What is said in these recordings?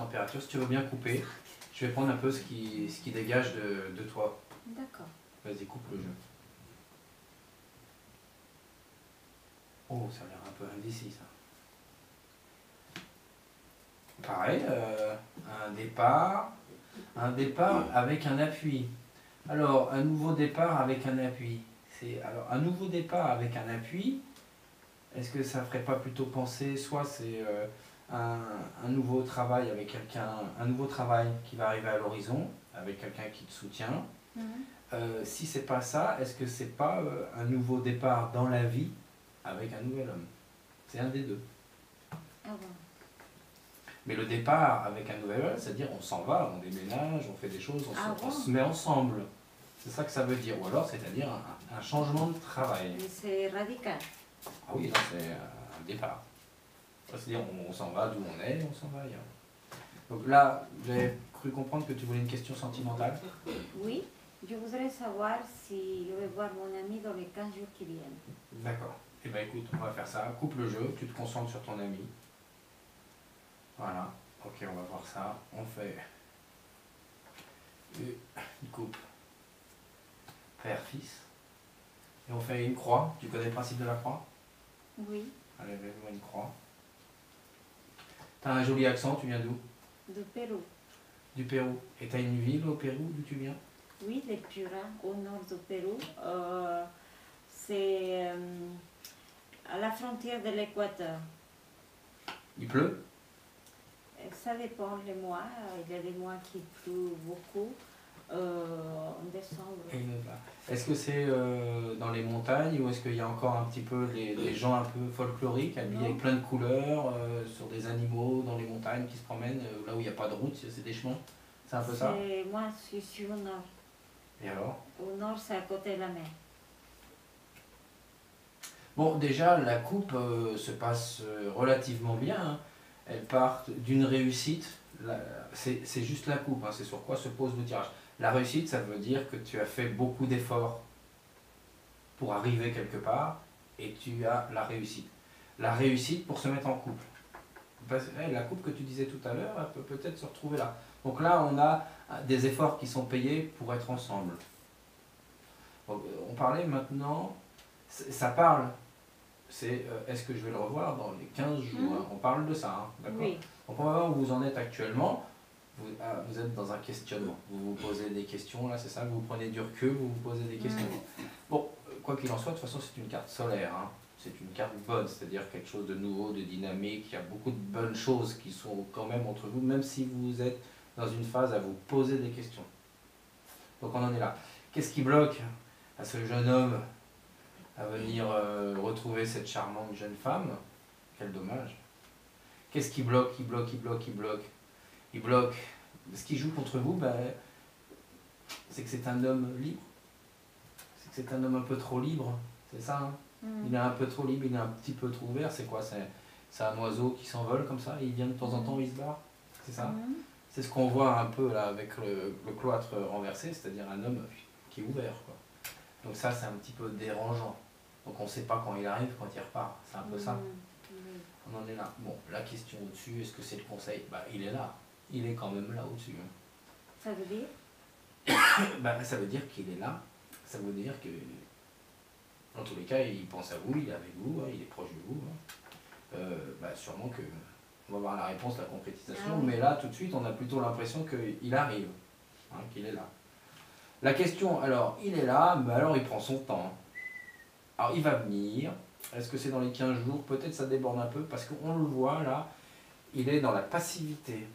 température. Si tu veux bien couper, je vais prendre un peu ce qui dégage de toi. D'accord. Vas-y, coupe le jeu. Oh, ça a l'air un peu indécis, ça. Pareil, un départ avec un appui. Alors, un nouveau départ avec un appui. Alors, un nouveau départ avec un appui, est-ce que ça ferait pas plutôt penser, soit c'est un nouveau travail avec quelqu'un, un nouveau travail qui va arriver à l'horizon, avec quelqu'un qui te soutient. Si c'est pas ça, est-ce que c'est pas un nouveau départ dans la vie avec un nouvel homme? C'est un des deux. Ah bon. Mais le départ avec un nouvel homme, c'est-à-dire on s'en va, on déménage, on fait des choses, on se met ensemble. C'est ça que ça veut dire. Ou alors, c'est-à-dire un changement de travail. Mais c'est radical. Ah oui, là, c'est un départ. C'est-à-dire on s'en va d'où on est, on s'en va ailleurs. Donc là, j'ai cru comprendre que tu voulais une question sentimentale. Oui, je voudrais savoir si je vais voir mon ami dans les 15 jours qui viennent. D'accord. Eh bien écoute, on va faire ça. Coupe le jeu, tu te concentres sur ton ami. Voilà. Ok, on va voir ça. On fait une coupe père-fils. Et on fait une croix. Tu connais le principe de la croix? Oui. Allez, mets-moi une croix. T'as un joli accent, tu viens d'où? Du Pérou. Du Pérou. Et t'as une ville au Pérou d'où tu viens? Oui, de Piura, au nord du Pérou. C'est à la frontière de l'Équateur. Il pleut? Ça dépend des mois. Il y a des mois qui pleut beaucoup. En décembre. Est-ce que c'est dans les montagnes ou est-ce qu'il y a encore un petit peu les gens un peu folkloriques, habillés avec plein de couleurs, sur des animaux dans les montagnes qui se promènent, là où il n'y a pas de route, c'est des chemins? C'est un peu ça? Moi, je suis au nord. Et alors? Au nord, c'est à côté de la mer. Bon, déjà, la coupe se passe relativement bien. Hein. Elle part d'une réussite. C'est juste la coupe, hein, c'est sur quoi se pose le tirage. La réussite, ça veut dire que tu as fait beaucoup d'efforts pour arriver quelque part et tu as la réussite. La réussite pour se mettre en couple. La coupe que tu disais tout à l'heure, elle peut peut-être se retrouver là. Donc là, on a des efforts qui sont payés pour être ensemble. Donc, on parlait maintenant, ça parle, c'est est-ce que je vais le revoir dans les 15 jours, hein. On parle de ça, hein, d'accord? Oui. Donc on va voir où vous en êtes actuellement. Vous êtes dans un questionnement, vous vous posez des questions, là c'est ça, vous prenez du recul, vous vous posez des questions. Bon, quoi qu'il en soit, de toute façon c'est une carte solaire, hein. C'est une carte bonne, c'est-à-dire quelque chose de nouveau, de dynamique, il y a beaucoup de bonnes choses qui sont quand même entre vous, même si vous êtes dans une phase à vous poser des questions. Donc on en est là. Qu'est-ce qui bloque à ce jeune homme à venir retrouver cette charmante jeune femme? Quel dommage. Qu'est-ce qui bloque? Il bloque. Ce qui joue contre vous, ben, c'est que c'est un homme libre. C'est que c'est un homme un peu trop libre. C'est ça, hein? Il est un peu trop libre, il est un petit peu trop ouvert. C'est quoi? C'est un oiseau qui s'envole comme ça, et il vient de temps en temps, il se barre. C'est ça? C'est ce qu'on voit un peu là avec le cloître renversé, c'est-à-dire un homme qui est ouvert, quoi. Donc ça, c'est un petit peu dérangeant. Donc on ne sait pas quand il arrive, quand il repart. C'est un peu ça. On en est là. Bon, la question au-dessus, est-ce que c'est le conseil? Bah, il est là. Il est quand même là au-dessus. Hein. Ça veut dire? Bah, ça veut dire qu'il est là. Ça veut dire que, dans tous les cas, il pense à vous, il est avec vous, hein, il est proche de vous. Hein. Bah, sûrement que on va voir la réponse, la concrétisation. Mais là, tout de suite, on a plutôt l'impression qu'il arrive, hein, qu'il est là. La question, alors, il est là, mais alors il prend son temps. Alors, il va venir. Est-ce que c'est dans les 15 jours? Peut-être ça déborde un peu, parce qu'on le voit là, il est dans la passivité.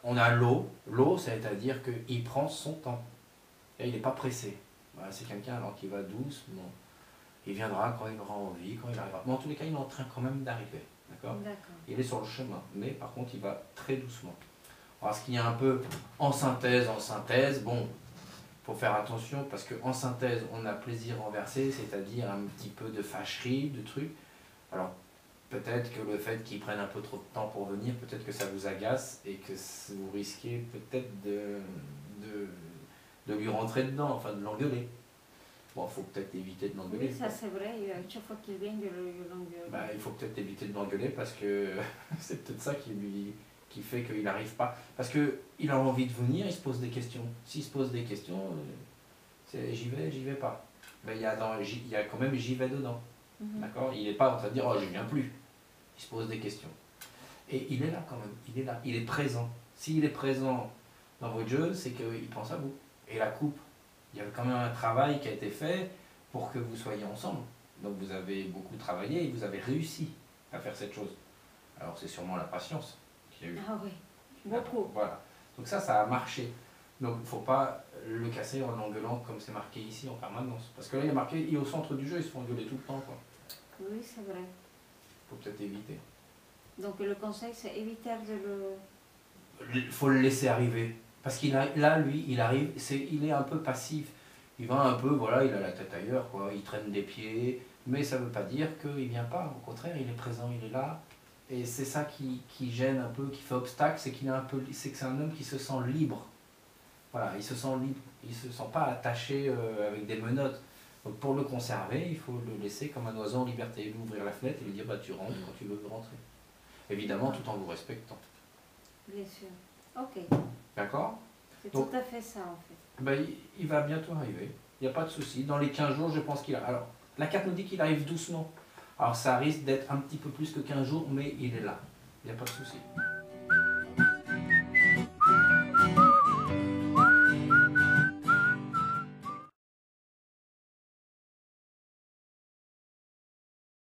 On a l'eau. L'eau, c'est-à-dire qu'il prend son temps. Et il n'est pas pressé. Voilà, c'est quelqu'un alors qui va doucement. Il viendra quand il aura envie, quand il arrivera. Mais en tous les cas, il est en train quand même d'arriver. D'accord? Il est sur le chemin. Mais par contre, il va très doucement. Alors, ce qu'il y a un peu en synthèse, bon, il faut faire attention parce qu'en synthèse, on a plaisir renversé, c'est-à-dire un petit peu de fâcherie, de trucs. Alors, peut-être que le fait qu'il prenne un peu trop de temps pour venir, peut-être que ça vous agace et que vous risquez peut-être de lui rentrer dedans, enfin de l'engueuler. Bon, il faut peut-être éviter de l'engueuler. Oui, ça c'est vrai, chaque fois qu'il vient, je l'engueule. Bah, il faut peut-être éviter de l'engueuler parce que c'est peut-être ça qui lui qui fait qu'il n'arrive pas. Parce qu'il a envie de venir, il se pose des questions. S'il se pose des questions, c'est j'y vais pas. Mais il y a quand même j'y vais dedans. D'accord? Il n'est pas en train de dire oh je viens plus. Il se pose des questions. Et il est là quand même, il est là, il est présent. S'il est présent dans votre jeu, c'est qu'il pense à vous. Et la coupe, il y a quand même un travail qui a été fait pour que vous soyez ensemble. Donc vous avez beaucoup travaillé et vous avez réussi à faire cette chose. Alors c'est sûrement la patience qu'il y a eu. Ah oui, beaucoup. Voilà. Donc ça a marché. Donc il ne faut pas le casser en l'engueulant comme c'est marqué ici en permanence. Parce que là il est marqué, il est au centre du jeu, ils se font engueuler tout le temps, quoi. Oui, c'est vrai. Il faut peut-être éviter. Donc le conseil, c'est éviter de le... Il faut le laisser arriver. Parce qu'il a, là, lui, il arrive, il est un peu passif. Il va un peu, voilà, il a la tête ailleurs, quoi. Il traîne des pieds. Mais ça ne veut pas dire qu'il ne vient pas. Au contraire, il est présent, il est là. Et c'est ça qui gêne un peu, qui fait obstacle, c'est qu'il est un peu, c'est que c'est un homme qui se sent libre. Voilà, il se sent libre. Il ne se sent pas attaché avec des menottes. Donc pour le conserver, il faut le laisser comme un oiseau en liberté. Lui ouvrir la fenêtre et lui dire bah, tu rentres quand tu veux rentrer. Évidemment, tout en vous respectant. Bien sûr. Ok. D'accord? C'est Donc, tout à fait ça en fait. ben, il va bientôt arriver. Il n'y a pas de souci. Dans les 15 jours, je pense qu'il a. Alors, la carte nous dit qu'il arrive doucement. Alors, ça risque d'être un petit peu plus que 15 jours, mais il est là. Il n'y a pas de souci.